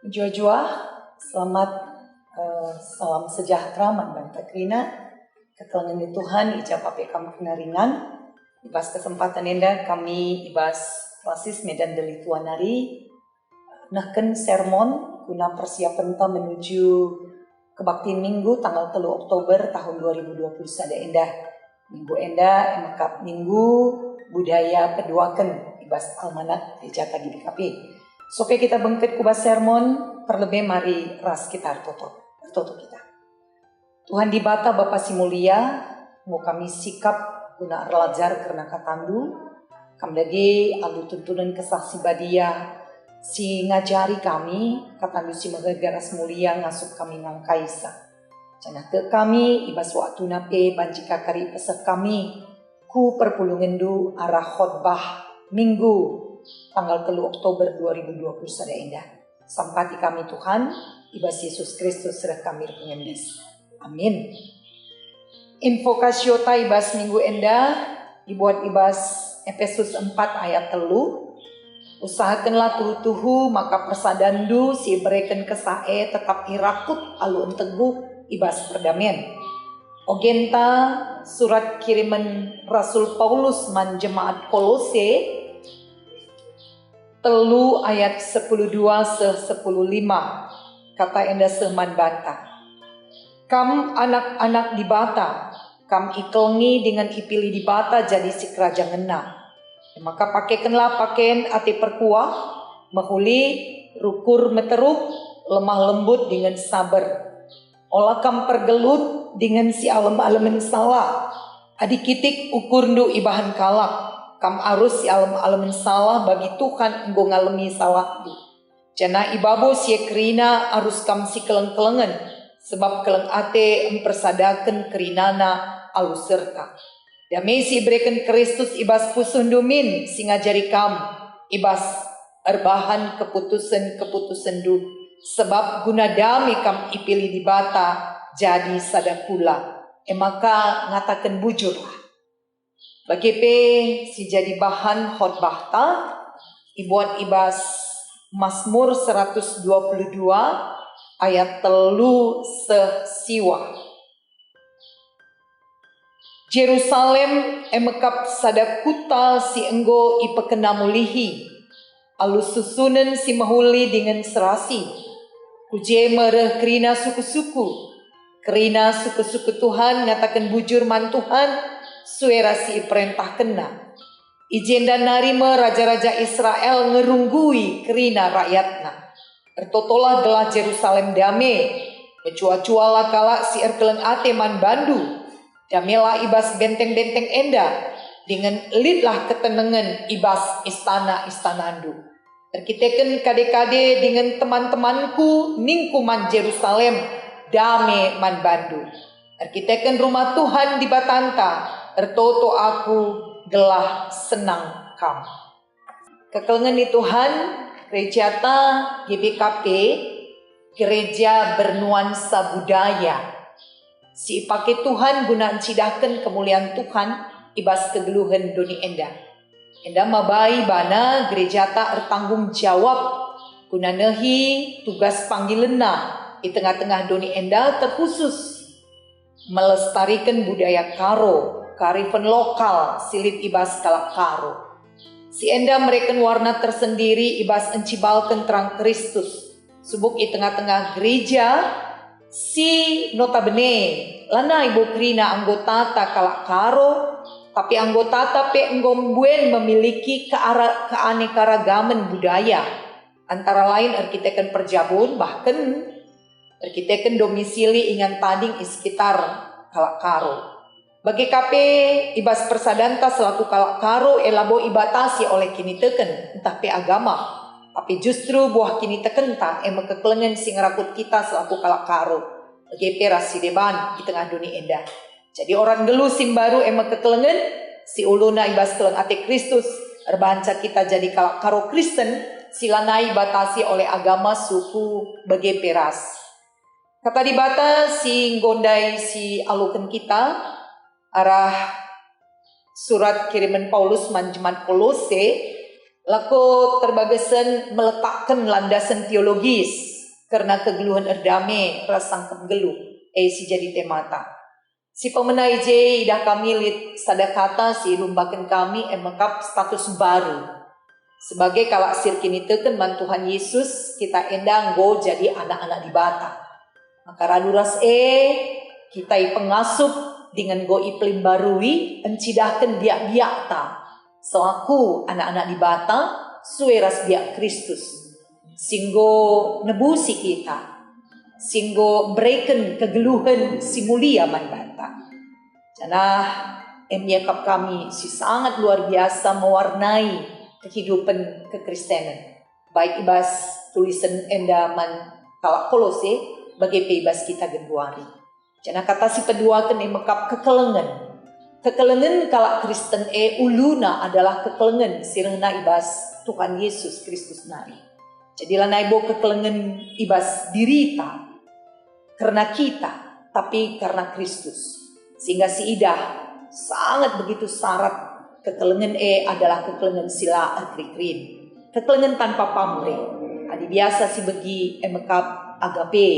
Jua-jua, selamat salam sejahtera Banta Krina. Ketelangan Tuhan ijab ape kam kenaringan. Ibas kesempatan enda kami ibas klasis Medan Deli Tuanari. Nahken sermon guna persiapan ta menuju kebaktian minggu tanggal 3 Oktober tahun 2021 enda. Minggu enda emakap minggu budaya peduaken ibas almanak dijata gidi kapi. Supaya kita bangkit kubah sermon, perlebih mari ras kita toto kita. Tuhan di bata Bapa si mulia, mau kami sikap guna relajar karena katandu, kami lagi alu tuntunan kesaksi badia, si ngajari kami, katandu si megagaras mulia ngasup kami ngangkaisa. Jangan ke kami, ibas waktu nape banjika kari pesek kami, ku perpulungendu arah khotbah minggu tanggal 3 Oktober 2021 indah. Sampati kami Tuhan, ibas Yesus Kristus serah kami pengendis. Amin. Invokasio ta ibas minggu indah dibuat ibas Efesus 4 ayat 3. Usahakanlah tuhu maka persadandu si bereken kesae tetap irakut alu enteguh ibas perdamaian. Ogenta surat kiriman Rasul Paulus man jemaat Kolose telu ayat 12 se 15 kata enda sehman bata. Kam anak-anak di bata, kam ikelngi dengan ipili di bata jadi si kerajaan ngena. Maka pakaikanlah pakaian ati perkuah, mahuli, rukur meteruk, lemah lembut dengan sabar. Olah kam pergelut dengan si alem-alemen salah. Adikitik ukur ndu ibahan kalak. Kam arus si alem-alemen salah bagi Tuhan enggo ngalemi salah du. Jana ibabo si kerina arus kam si keleng-kelengen. Sebab keleng ate empersadaken kerinana alus serta. Damai si bereken Kristus ibas pusun dumin si ngajari kam. Ibas erbahan keputusan du. Sebab guna dami kam ipili di bata jadi sadakula. Maka ngatakan bujurlah. Bagi si jadi bahan khotbah ta ibuat ibas Mazmur 122 ayat 3 sesiwa. Jerusalem emekap sadakuta si enggo ipekena mulihi alu susunen si mahuli dengan serasi. Kuje mereh kerina suku-suku Tuhan ngatakan bujur man Tuhan suera si perintah kena. Ijen dan narima raja-raja Israel ngerunggui kerina rakyatna. Ertotolah gelah Jerusalem dame. Becua-cuala kalak si erkeleng ate man bandu. Damela ibas benteng-benteng enda. Dengan lidlah ketenengan ibas istana-istanandu. Erkiteken kade-kade dengan teman-temanku ningkuman Jerusalem dame man bandu. Erkiteken rumah Tuhan di Batanta. Ertoto aku gelah senang kam. Kekelengan di Tuhan, gereja ta GBKP, gereja bernuansa budaya. Si pakai Tuhan guna cidahkan kemuliaan Tuhan, ibas kegeluhan doni enda. Enda mabai bana gereja ta ertanggung jawab guna nehi tugas panggilenna di tengah-tengah doni enda terkhusus melestarikan budaya karo. Karifan lokal silip ibas kalak karo. Si enda mereka warna tersendiri ibas encibalkan terang Kristus. Subuk di tengah-tengah gereja si notabene lana ibu krina anggota ta kalak karo. Tapi anggota tapi enggombuan memiliki keanekaragaman budaya. Antara lain arkiteken perjabun bahkan arkiteken domisili ingan tading di sekitar kalak karo. Bagi KP ibas persadanta selaku kalak karo elabo ibatasi oleh kini teken entah pe agama. Tapi justru buah kini teken ta kekelengan sing rakut kita selaku kalak karo. Bagi pe rasi deban di tengah dunia enda. Jadi orang gelu sim baru kekelengan si uluna ibas keleng ate Kristus. Erbanca kita jadi kalak karo Kristen silanai batasi oleh agama suku bagi peras. Kata dibata si gondai si alukan kita. Arah surat kiriman Paulus manjemat Kolose laku terbagasan meletakkan landasan teologis karena kegeluhan erdame rasang kegeluh si jadi temata. Si pemenai je idah kami lit sadakata si lumbakan kami emekap status baru. Sebagai kalak sirkin itu kan Tuhan Yesus kita endang go jadi anak-anak di bata. Maka raduras kita pengasup dengan go iplim barui encidahkan biak-biak ta. Selaku anak-anak di bata sueras biak Kristus. Singgo nebusi kita. Singgo berikan kegeluhan si mulia mandata. Janah yakap kami si sangat luar biasa mewarnai kehidupan kekristenan. Baik ibas tulisan endaman kalak Kolose bagi bebas kita genduari. Janah kata si pedua kan mekap kekelengan. Kekelengan kalak Kristen uluna adalah kekelengan sirena ibas Tuhan Yesus Kristus nari. Jadilah naibo kekelengan ibas dirita karena kita, tapi karena Kristus. Sehingga si idah sangat begitu syarat kekelengan adalah kekelengan sila akrikrin. Kekelengan tanpa pamrih. Adi biasa si begi emekap agape.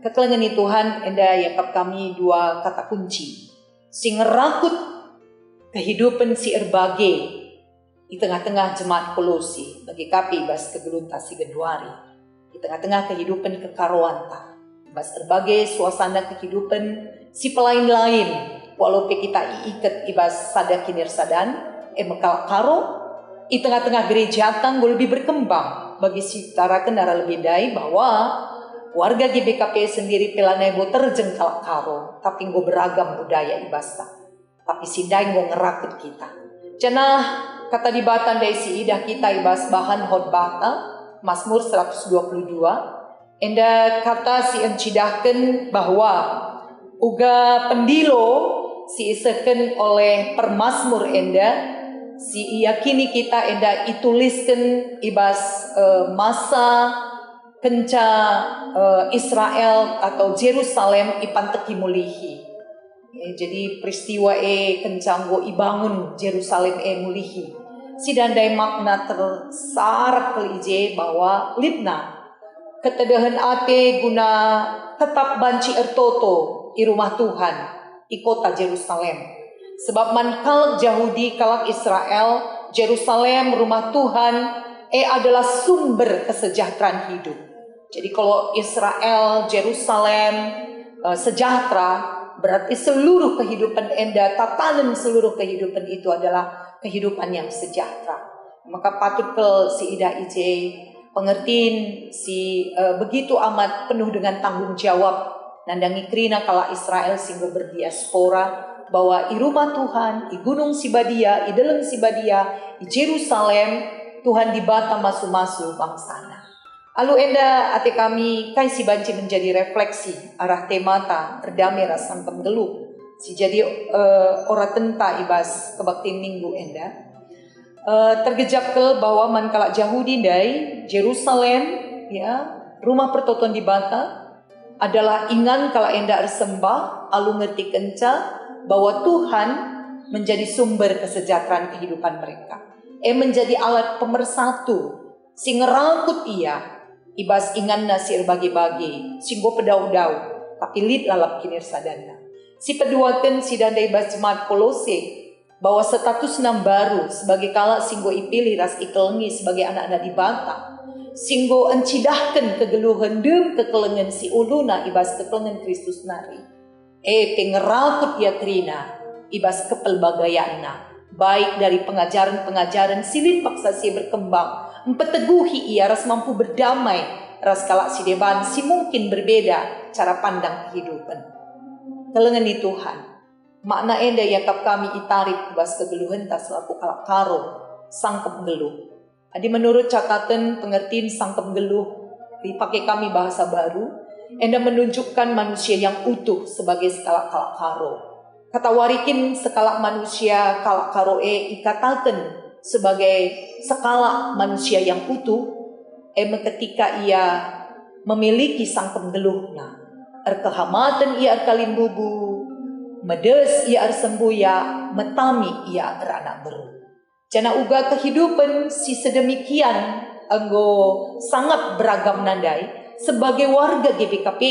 Kekelengan itu Tuhan enda yakap kami dua kata kunci. Si ngerakut kehidupan si erbage di tengah-tengah jemaat Kolosi bagi kapi bas kegeluntasi genduari. Di tengah-tengah kehidupan kekaruanta. Bas berbagai suasana kehidupan si pelain-lain walaupun kita iikat ibas sada kinir sadan mekal karo di tengah-tengah gereja tanggo lebih berkembang bagi si tara kenara lebih dai bahwa warga GBKP sendiri pelanai bo terjengkal karo tapi go beragam budaya ibasta tapi sindai go ngerakut kita cenah kata di batan dari si idah kita ibas bahan hotbata Mazmur 122 enda kata si encidahkan bahwa uga pendilo si iseken oleh permasmur enda si yakini kita enda ituliskan ibas masa kenca Israel atau Jerusalem ipan teki mulihi. Jadi peristiwa kencanggo ibangun Jerusalem mulihi. Si dandai makna tersarat kelije bahwa litna ketedahan ate guna tetap banci ertoto di rumah Tuhan di kota Jerusalem. Sebab man kalak Yahudi kalak Israel Jerusalem rumah Tuhan adalah sumber kesejahteraan hidup. Jadi kalau Israel Jerusalem sejahtera berarti seluruh kehidupan enda tatanan seluruh kehidupan itu adalah kehidupan yang sejahtera. Maka patut ke si Ida IJ pengertiin si begitu amat penuh dengan tanggung jawab nandangi krina kala Israel sehingga berdiaspora bahwa di rumah Tuhan, di gunung Sibadia, di dalam Sibadia, di Jerusalem Tuhan dibata masu-masu bangsana. Lalu enda ate kami kai si banci menjadi refleksi arah temata erdame rasang kemegeluh si jadi ora tenta ibas kebaktian minggu enda. Tergejap ke bahwa man kalak Yahudi dai Jerusalem ya rumah pertoton di bata adalah ingan kalak enda ersembah alu ngerti kenca bahwa Tuhan menjadi sumber kesejahteraan kehidupan mereka menjadi alat pemersatu si ngerangkut ia ibas ingan nasir bagi-bagi singgo pedau-dau tapi lid lalap kinir sadana si peduakan si danda ibas jemaat Kolose bahwa status nam baru sebagai kala singgo ipilih ras ikelengi sebagai anak-anak di bata singgo encidahkan kegeluhan dem kekelengan si uluna ibas kekelengan Kristus nari pengerakut ya trina ibas kepelbagayana baik dari pengajaran-pengajaran silin paksa si berkembang mempeteguhi ia ras mampu berdamai ras kalak si deban si mungkin berbeda cara pandang kehidupan kelengan di Tuhan makna enda yakap kami itarik bas kegeluhan tas selaku kalak karo sangkep geluh. Adi menurut catatan pengertian sangkep geluh dipakai kami bahasa baru enda menunjukkan manusia yang utuh sebagai skala kalak karo. Kata warikin skala manusia kalak karo ikatakan sebagai skala manusia yang utuh ketika ia memiliki sangkep geluhna erkehamatan ia erkalimbubu medes ia sembuya metami ia beranak beru. Jana uga kehidupan si sedemikian anggo sangat beragam nandai sebagai warga GBKP,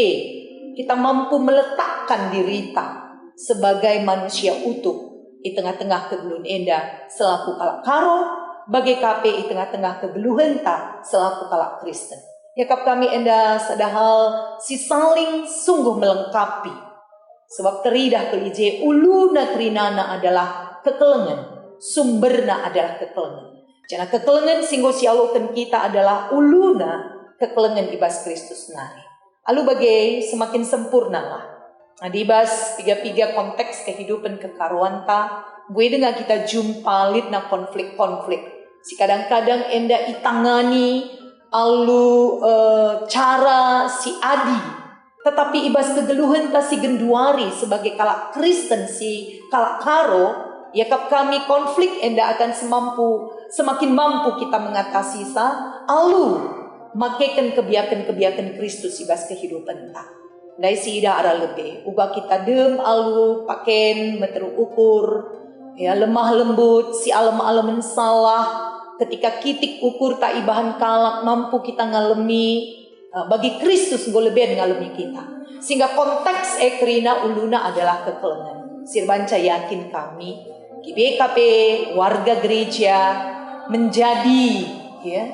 kita mampu meletakkan diri kita sebagai manusia utuh di tengah-tengah kegeluhan enda selaku kalak karo, bagi KP di tengah-tengah kegeluhan ta selaku kalak Kristen. Yakap kami enda sadahal si saling sungguh melengkapi. Sebab teridah ke ije uluna kerinana adalah kekelengan, sumberna adalah kekelengan. Jana kekelengan singgo sialukan kita adalah uluna kekelengan ibas Kristus nari. Alu bagai semakin sempurna lah. Nah, dibas tiga-tiga konteks kehidupan kekaruan ta, gue dengan kita jumpa litna konflik-konflik. Si kadang-kadang enda itangani alu cara si adi, tetapi ibas kegeluhan ta si genduari sebagai kalak Kristen si kalak karo, yakap kami konflik enda akan semakin mampu kita mengatasi sa alu makekan kebiakan-kebiakan Kristus ibas kehidupan ta. Dai si ida ada lebih. Uga kita dem alu paken meteru ukur, ya lemah lembut si alem-alemen salah. Ketika kitik ukur tak ibahan kalak mampu kita ngalemi bagi Kristus go lebih ngalemi kita. Sehingga konteks ekrina uluna adalah kekelengan. Sirbanca yakin kami GBKP warga gereja menjadi ya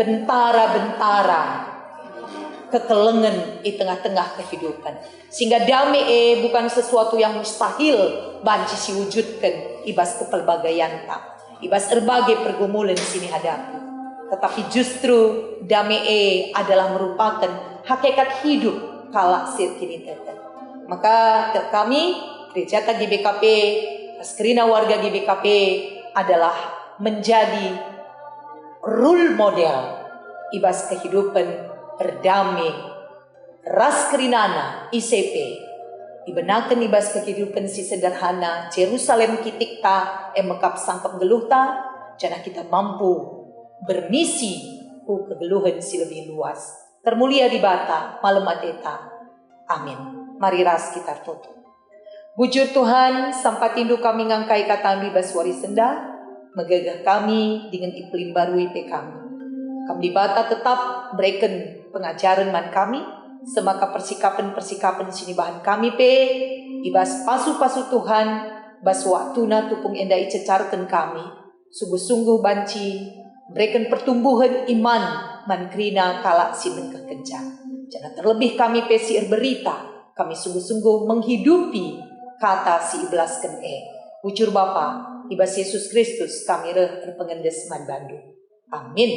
bentara-bentara kekelengan di tengah-tengah kehidupan. Sehingga damai bukan sesuatu yang mustahil banci si wujudkan ibas kepelbagaian tak. Ibas berbagai pergumulan sini hadapi. Tetapi justru damai adalah merupakan hakikat hidup kalak sirkini teten. Maka kami gereja GBKP, Skrina warga GBKP adalah menjadi role model ibas kehidupan berdamai ras kerinana ICP dibenakan ibas kehidupan si sederhana Jerusalem kitik ta mekap sangkap geluh ta jana kita mampu bermisi ku kegeluhan si lebih luas termulia di bata malam adeta amin. Mari ras kita tutup. Bujur Tuhan sampai tindu kami ngangkai kata ibas wari senda megagah kami dengan iklim baru IP kami. Kami di bata tetap berikan pengajaran man kami, semaka persikapan sini bahan kami pe, ibas pasu-pasu Tuhan, bas waktu na tupung endai cecarkan kami, sungguh-sungguh banci, berikan pertumbuhan iman man krina kalak sineng kekencang. Jangan terlebih kami pe siir berita, kami sungguh-sungguh menghidupi kata si iblasken Bujur Bapa, ibas Yesus Kristus kami pengendes man Bandung. Amin.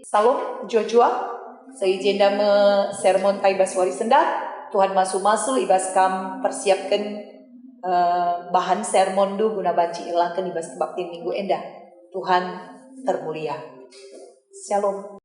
Salam jua-jua. Seijenda me sermon ta ibas wari sendat. Tuhan masu-masu ibas kam persiapkan bahan sermon du guna banci ilahkan ibas kebakti minggu endah. Tuhan termulia. Shalom.